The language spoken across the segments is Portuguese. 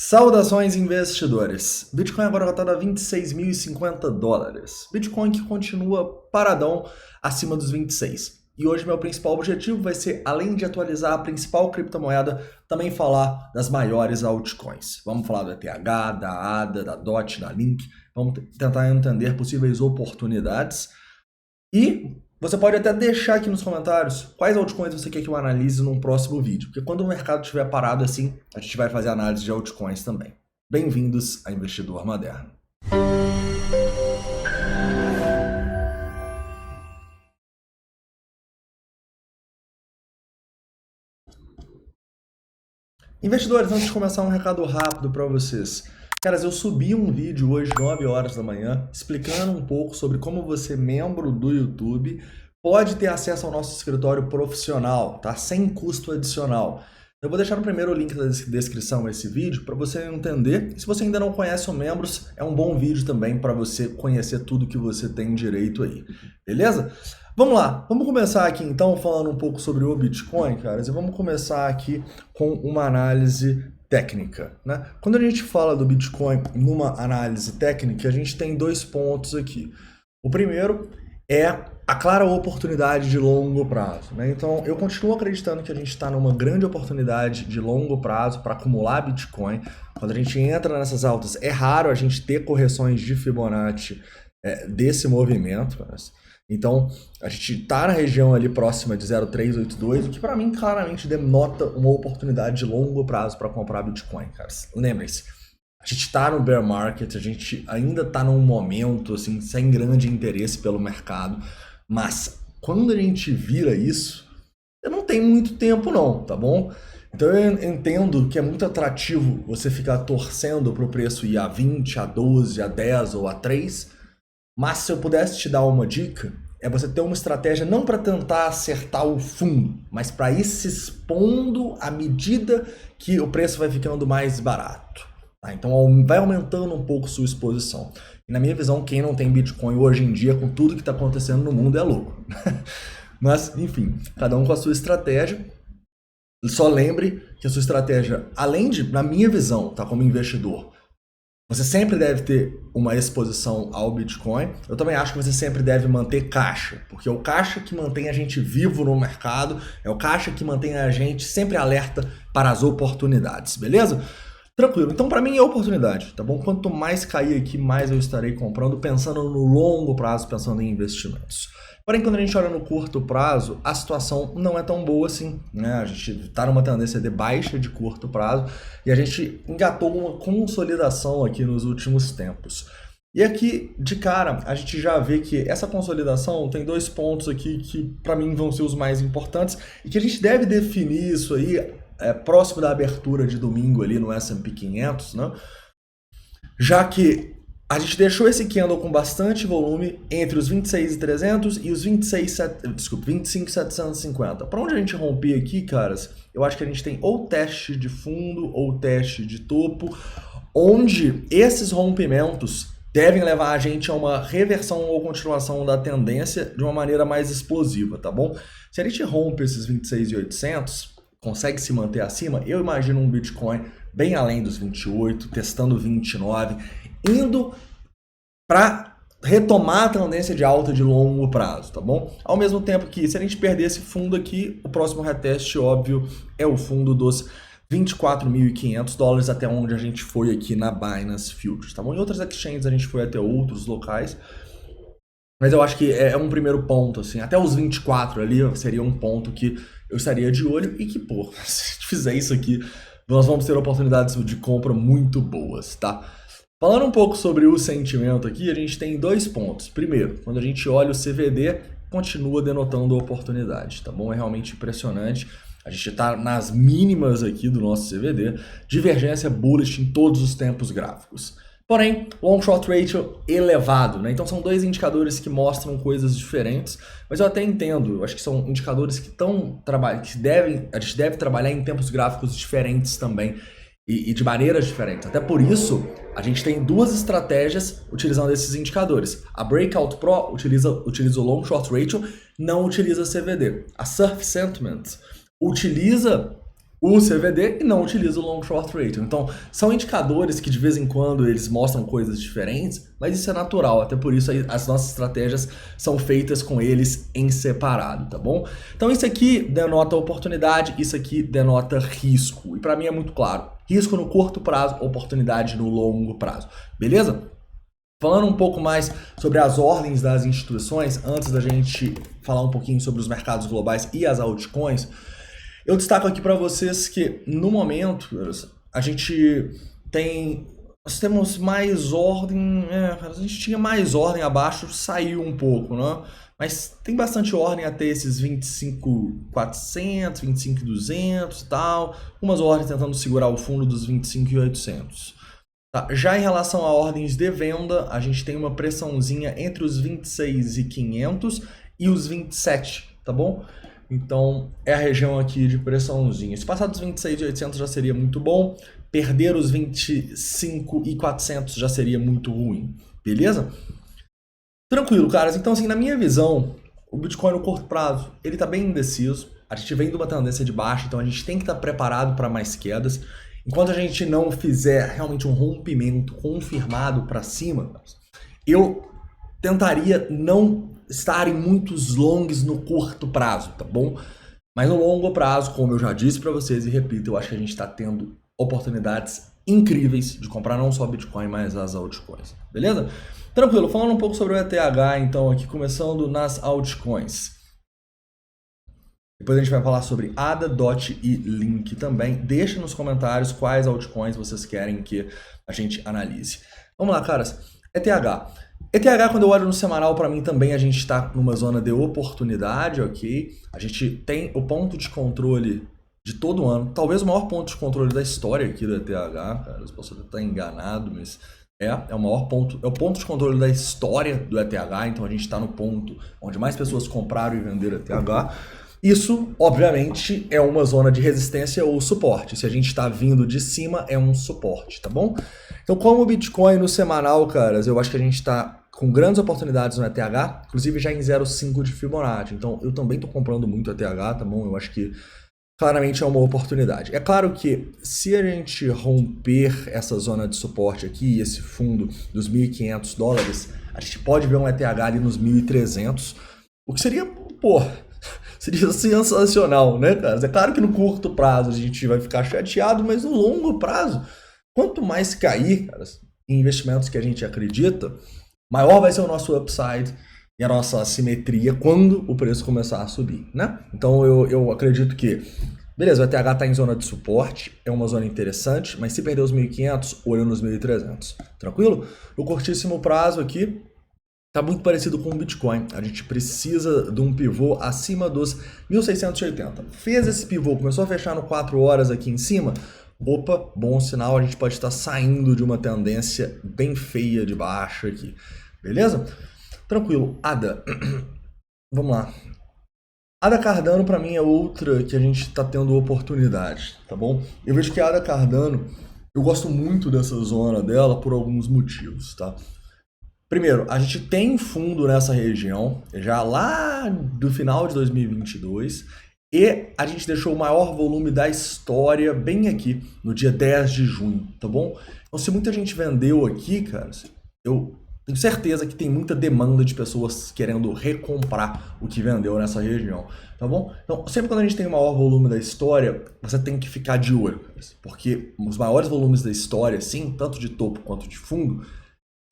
Saudações investidores! Bitcoin agora cotado a $26.050. Bitcoin que continua paradão acima dos 26. E hoje meu principal objetivo vai ser, além de atualizar a principal criptomoeda, também falar das maiores altcoins. Vamos falar do ETH, da ADA, da DOT, da Link. Vamos tentar entender possíveis oportunidades. E você pode até deixar aqui nos comentários quais altcoins você quer que eu analise num próximo vídeo, porque quando o mercado estiver parado assim, a gente vai fazer análise de altcoins também. Bem-vindos a Investidor Moderno. Investidores, antes de começar um recado rápido para vocês. Caras, eu subi um vídeo hoje, 9 horas da manhã, explicando um pouco sobre como você, membro do YouTube, pode ter acesso ao nosso escritório profissional, tá? Sem custo adicional. Eu vou deixar no primeiro link da descrição esse vídeo para você entender. E se você ainda não conhece o Membros, é um bom vídeo também para você conhecer tudo que você tem direito aí. Beleza? Vamos lá, vamos começar aqui então falando um pouco sobre o Bitcoin, caras, e vamos começar aqui com uma análise técnica, né? Quando a gente fala do Bitcoin numa análise técnica, a gente tem dois pontos aqui. O primeiro é a clara oportunidade de longo prazo, né? Então, eu continuo acreditando que a gente está numa grande oportunidade de longo prazo para acumular Bitcoin. Quando a gente entra nessas altas, é raro a gente ter correções de Fibonacci desse movimento, mas... Então, a gente está na região ali próxima de 0,382, o que para mim claramente denota uma oportunidade de longo prazo para comprar Bitcoin, caras. Lembrem-se, a gente está no bear market, a gente ainda está num momento assim, sem grande interesse pelo mercado, mas quando a gente vira isso, eu não tenho muito tempo não, tá bom? Então eu entendo que é muito atrativo você ficar torcendo para o preço ir a 20, a 12, a 10 ou a 3, mas se eu pudesse te dar uma dica, é você ter uma estratégia não para tentar acertar o fundo, mas para ir se expondo à medida que o preço vai ficando mais barato. Tá? Então vai aumentando um pouco sua exposição. E na minha visão, quem não tem Bitcoin hoje em dia, com tudo que está acontecendo no mundo, é louco. Mas, enfim, cada um com a sua estratégia. Só lembre que a sua estratégia, além de, na minha visão, tá, como investidor, você sempre deve ter uma exposição ao Bitcoin. Eu também acho que você sempre deve manter caixa, porque é o caixa que mantém a gente vivo no mercado, é o caixa que mantém a gente sempre alerta para as oportunidades, beleza? Tranquilo, então para mim é oportunidade, tá bom? Quanto mais cair aqui, mais eu estarei comprando, pensando no longo prazo, pensando em investimentos. Porém, quando a gente olha no curto prazo, a situação não é tão boa assim, né? A gente está numa tendência de baixa de curto prazo e a gente engatou uma consolidação aqui nos últimos tempos. E aqui, de cara, a gente já vê que essa consolidação tem dois pontos aqui que, para mim, vão ser os mais importantes e que a gente deve definir isso aí próximo da abertura de domingo ali no S&P 500, né? Já que a gente deixou esse candle com bastante volume entre os 26.300 e os 25.750. Para onde a gente romper aqui, caras, eu acho que a gente tem ou teste de fundo ou teste de topo, onde esses rompimentos devem levar a gente a uma reversão ou continuação da tendência de uma maneira mais explosiva, tá bom? Se a gente rompe esses 26.800, consegue se manter acima, eu imagino um Bitcoin bem além dos 28, testando 29, indo para retomar a tendência de alta de longo prazo, tá bom? Ao mesmo tempo que, se a gente perder esse fundo aqui, o próximo reteste, óbvio, é o fundo dos $24.500, até onde a gente foi aqui na Binance Futures, tá bom? Em outras exchanges a gente foi até outros locais, mas eu acho que é um primeiro ponto, assim, até os 24 ali seria um ponto que eu estaria de olho e que, pô, se a gente fizer isso aqui, nós vamos ter oportunidades de compra muito boas, tá? Falando um pouco sobre o sentimento aqui, a gente tem dois pontos. Primeiro, quando a gente olha o CVD, continua denotando oportunidade, tá bom? É realmente impressionante. A gente está nas mínimas aqui do nosso CVD, divergência bullish em todos os tempos gráficos. Porém, long short ratio elevado, né? Então são dois indicadores que mostram coisas diferentes, mas eu até entendo, eu acho que são indicadores que a gente deve trabalhar em tempos gráficos diferentes também e de maneiras diferentes. Até por isso, a gente tem duas estratégias utilizando esses indicadores. A Breakout Pro utiliza o long short ratio, não utiliza CVD. A Surf Sentiment utiliza o CVD e não utiliza o Long Short Ratio. Então, são indicadores que de vez em quando eles mostram coisas diferentes, mas isso é natural, até por isso as nossas estratégias são feitas com eles em separado, tá bom? Então isso aqui denota oportunidade, isso aqui denota risco. E para mim é muito claro, risco no curto prazo, oportunidade no longo prazo, beleza? Falando um pouco mais sobre as ordens das instituições, antes da gente falar um pouquinho sobre os mercados globais e as altcoins, eu destaco aqui para vocês que, no momento, nós temos mais ordem, a gente tinha mais ordem abaixo, saiu um pouco, né? Mas tem bastante ordem até esses 25.400, 25.200 e tal, umas ordens tentando segurar o fundo dos 25.800. Tá. Já em relação a ordens de venda, a gente tem uma pressãozinha entre os 26.500 e os 27, tá bom? Então, é a região aqui de pressãozinha. Se passar dos 26.800 já seria muito bom. Perder os 25.400 já seria muito ruim. Beleza? Tranquilo, caras. Então, assim, na minha visão, o Bitcoin no curto prazo, ele tá bem indeciso. A gente vem de uma tendência de baixa, então a gente tem que estar preparado para mais quedas. Enquanto a gente não fizer realmente um rompimento confirmado para cima, eu tentaria não estar em muitos longs no curto prazo, tá bom? Mas no longo prazo, como eu já disse para vocês e repito, eu acho que a gente está tendo oportunidades incríveis de comprar não só Bitcoin, mas as altcoins, beleza? Tranquilo, falando um pouco sobre o ETH, então, aqui começando nas altcoins. Depois a gente vai falar sobre ADA, DOT e Link também. Deixa nos comentários quais altcoins vocês querem que a gente analise. Vamos lá, caras. ETH. ETH, quando eu olho no semanal, para mim também a gente está numa zona de oportunidade, ok? A gente tem o ponto de controle de todo ano, talvez o maior ponto de controle da história aqui do ETH, cara. Eu posso até estar enganado, mas é o maior ponto, é o ponto de controle da história do ETH, então a gente está no ponto onde mais pessoas compraram e venderam ETH. Isso, obviamente, é uma zona de resistência ou suporte. Se a gente está vindo de cima, é um suporte, tá bom? Então, como o Bitcoin no semanal, caras, eu acho que a gente está com grandes oportunidades no ETH, inclusive já em 0,5 de Fibonacci. Então, eu também estou comprando muito ETH, tá bom? Eu acho que claramente é uma oportunidade. É claro que se a gente romper essa zona de suporte aqui, esse fundo dos $1.500, a gente pode ver um ETH ali nos 1.300, o que seria, pô, seria sensacional, né, cara? É claro que no curto prazo a gente vai ficar chateado, mas no longo prazo, quanto mais cair, cara, em investimentos que a gente acredita, maior vai ser o nosso upside e a nossa assimetria quando o preço começar a subir, né? Então eu acredito que, beleza, o ETH está em zona de suporte, é uma zona interessante, mas se perder os 1.500, olho nos 1.300, tranquilo? No curtíssimo prazo aqui, tá muito parecido com o Bitcoin. A gente precisa de um pivô acima dos 1.680. Fez esse pivô, começou a fechar no 4 horas aqui em cima. Opa, bom sinal, a gente pode estar saindo de uma tendência bem feia de baixa aqui. Beleza? Tranquilo. ADA. Vamos lá. ADA Cardano para mim é outra que a gente está tendo oportunidade, tá bom? Eu vejo que a ADA Cardano, eu gosto muito dessa zona dela por alguns motivos, tá? Primeiro, a gente tem fundo nessa região, já lá do final de 2022, e a gente deixou o maior volume da história bem aqui, no dia 10 de junho, tá bom? Então, se muita gente vendeu aqui, cara, eu tenho certeza que tem muita demanda de pessoas querendo recomprar o que vendeu nessa região, tá bom? Então, sempre quando a gente tem o maior volume da história, você tem que ficar de olho, cara, porque os maiores volumes da história, sim, tanto de topo quanto de fundo,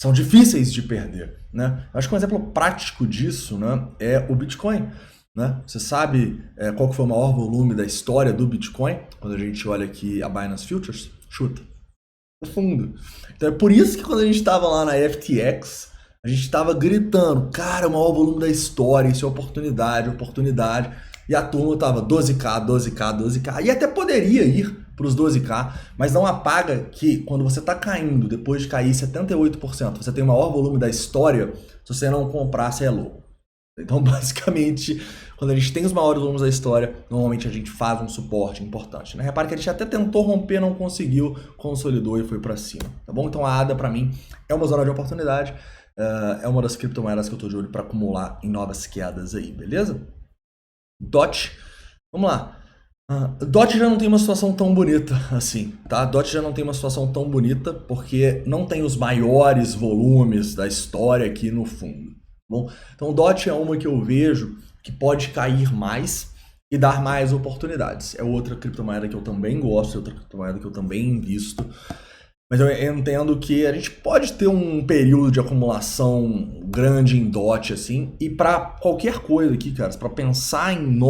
são difíceis de perder, né? Eu acho que um exemplo prático disso, né, é o Bitcoin, né? Você sabe qual que foi o maior volume da história do Bitcoin? Quando a gente olha aqui a Binance Futures, chuta. O fundo. Então é por isso que quando a gente estava lá na FTX, a gente estava gritando, cara, o maior volume da história, isso é oportunidade, oportunidade. E a turma estava 12K, 12K, 12K. E até poderia ir para os 12K, mas não apaga que quando você está caindo, depois de cair 78%, você tem o maior volume da história, se você não comprar, você é louco. Então, basicamente, quando a gente tem os maiores volumes da história, normalmente a gente faz um suporte importante, né? Repara que a gente até tentou romper, não conseguiu, consolidou e foi para cima, tá bom? Então a ADA, para mim, é uma zona de oportunidade, é uma das criptomoedas que eu estou de olho para acumular em novas quedas aí, beleza? DOT, vamos lá. DOT já não tem uma situação tão bonita assim, tá? DOT já não tem uma situação tão bonita porque não tem os maiores volumes da história aqui no fundo, tá bom? Então DOT é uma que eu vejo que pode cair mais e dar mais oportunidades. É outra criptomoeda que eu também gosto, é outra criptomoeda que eu também invisto. Mas eu entendo que a gente pode ter um período de acumulação grande em DOT, assim, e para qualquer coisa aqui, cara, para pensar em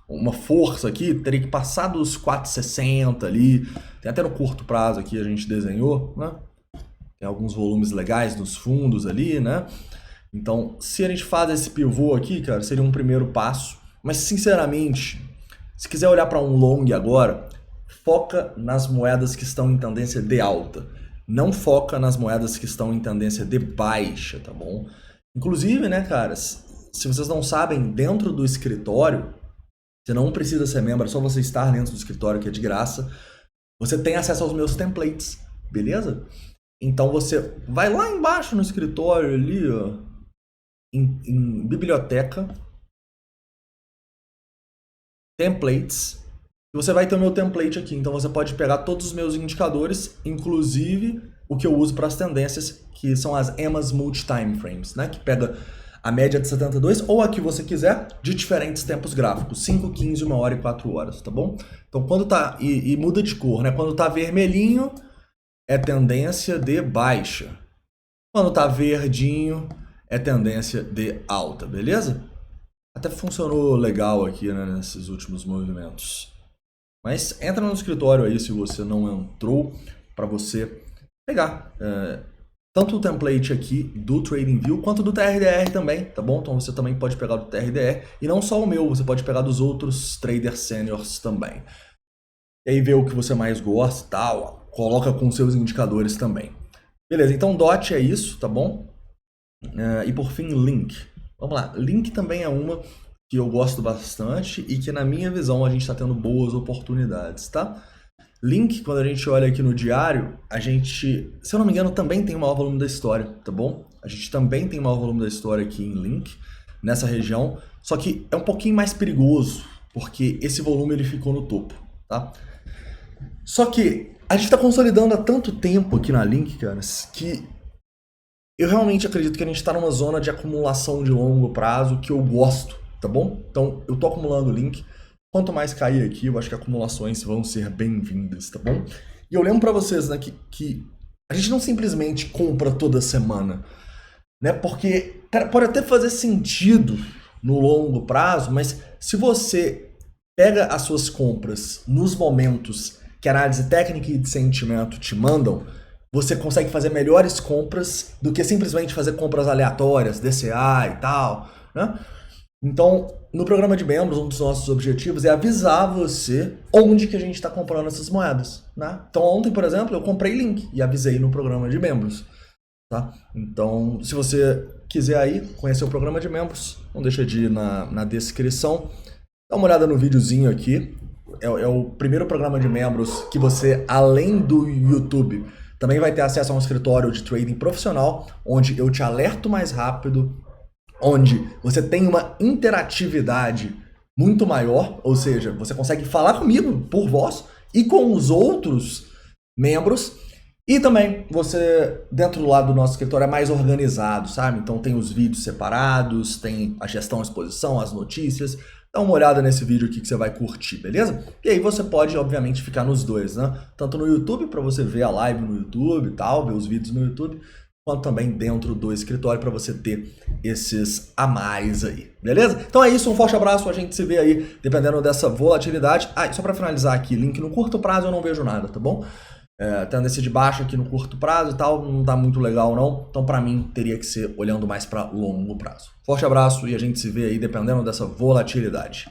uma força aqui, teria que passar dos 4,60 ali, tem até no curto prazo aqui a gente desenhou, né? Tem alguns volumes legais nos fundos ali, né? Então, se a gente faz esse pivô aqui, cara, seria um primeiro passo, mas sinceramente, se quiser olhar para um long agora, foca nas moedas que estão em tendência de alta. Não foca nas moedas que estão em tendência de baixa, tá bom? Inclusive, né, caras, se vocês não sabem, dentro do escritório, você não precisa ser membro, é só você estar dentro do escritório, que é de graça. Você tem acesso aos meus templates, beleza? Então você vai lá embaixo no escritório ali, ó, em biblioteca, templates, e você vai ter o meu template aqui. Então você pode pegar todos os meus indicadores, inclusive o que eu uso para as tendências, que são as EMAs Multi-Time Frames, né? Que pega a média de 72 ou a que você quiser, de diferentes tempos gráficos, 5, 15, 1 hora e 4 horas, tá bom? Então quando tá, e muda de cor, né? Quando tá vermelhinho, é tendência de baixa. Quando tá verdinho, é tendência de alta, beleza? Até funcionou legal aqui, né, nesses últimos movimentos. Mas entra no escritório aí se você não entrou, para você pegar tanto o template aqui do TradingView quanto do TRDR também, tá bom? Então você também pode pegar do TRDR e não só o meu, você pode pegar dos outros traders seniors também. E aí ver o que você mais gosta e tal, coloca com seus indicadores também. Beleza, então DOT é isso, tá bom? E por fim, Link. Vamos lá, Link também é uma que eu gosto bastante e que na minha visão a gente está tendo boas oportunidades, tá? Link, quando a gente olha aqui no diário, a gente, se eu não me engano, também tem o maior volume da história, tá bom? A gente também tem o maior volume da história aqui em Link, nessa região, só que é um pouquinho mais perigoso, porque esse volume ele ficou no topo, tá? Só que a gente está consolidando há tanto tempo aqui na Link, cara, que eu realmente acredito que a gente está numa zona de acumulação de longo prazo que eu gosto, tá bom? Então eu tô acumulando Link. Quanto mais cair aqui, eu acho que acumulações vão ser bem-vindas, tá bom? E eu lembro para vocês, né, que a gente não simplesmente compra toda semana, né? Porque, cara, pode até fazer sentido no longo prazo, mas se você pega as suas compras nos momentos que a análise técnica e de sentimento te mandam, você consegue fazer melhores compras do que simplesmente fazer compras aleatórias, DCA e tal, né? Então, no programa de membros, um dos nossos objetivos é avisar você onde que a gente está comprando essas moedas, né? Então, ontem, por exemplo, eu comprei Link e avisei no programa de membros, tá? Então, se você quiser aí conhecer o programa de membros, não deixa de ir na descrição. Dá uma olhada no videozinho aqui. É o primeiro programa de membros que você, além do YouTube, também vai ter acesso a um escritório de trading profissional, onde eu te alerto mais rápido, onde você tem uma interatividade muito maior, ou seja, você consegue falar comigo por voz e com os outros membros, e também você, dentro do lado do nosso escritório, é mais organizado, sabe? Então tem os vídeos separados, tem a gestão, a exposição, as notícias. Dá uma olhada nesse vídeo aqui que você vai curtir, beleza? E aí você pode, obviamente, ficar nos dois, né? Tanto no YouTube, para você ver a live no YouTube e tal, ver os vídeos no YouTube, quanto também dentro do escritório para você ter esses a mais aí, beleza? Então é isso, um forte abraço, a gente se vê aí, dependendo dessa volatilidade. Ah, e só para finalizar aqui, Link no curto prazo eu não vejo nada, tá bom? Tendência de baixa aqui no curto prazo e tal, não tá muito legal não, então para mim teria que ser olhando mais para longo prazo. Forte abraço e a gente se vê aí dependendo dessa volatilidade.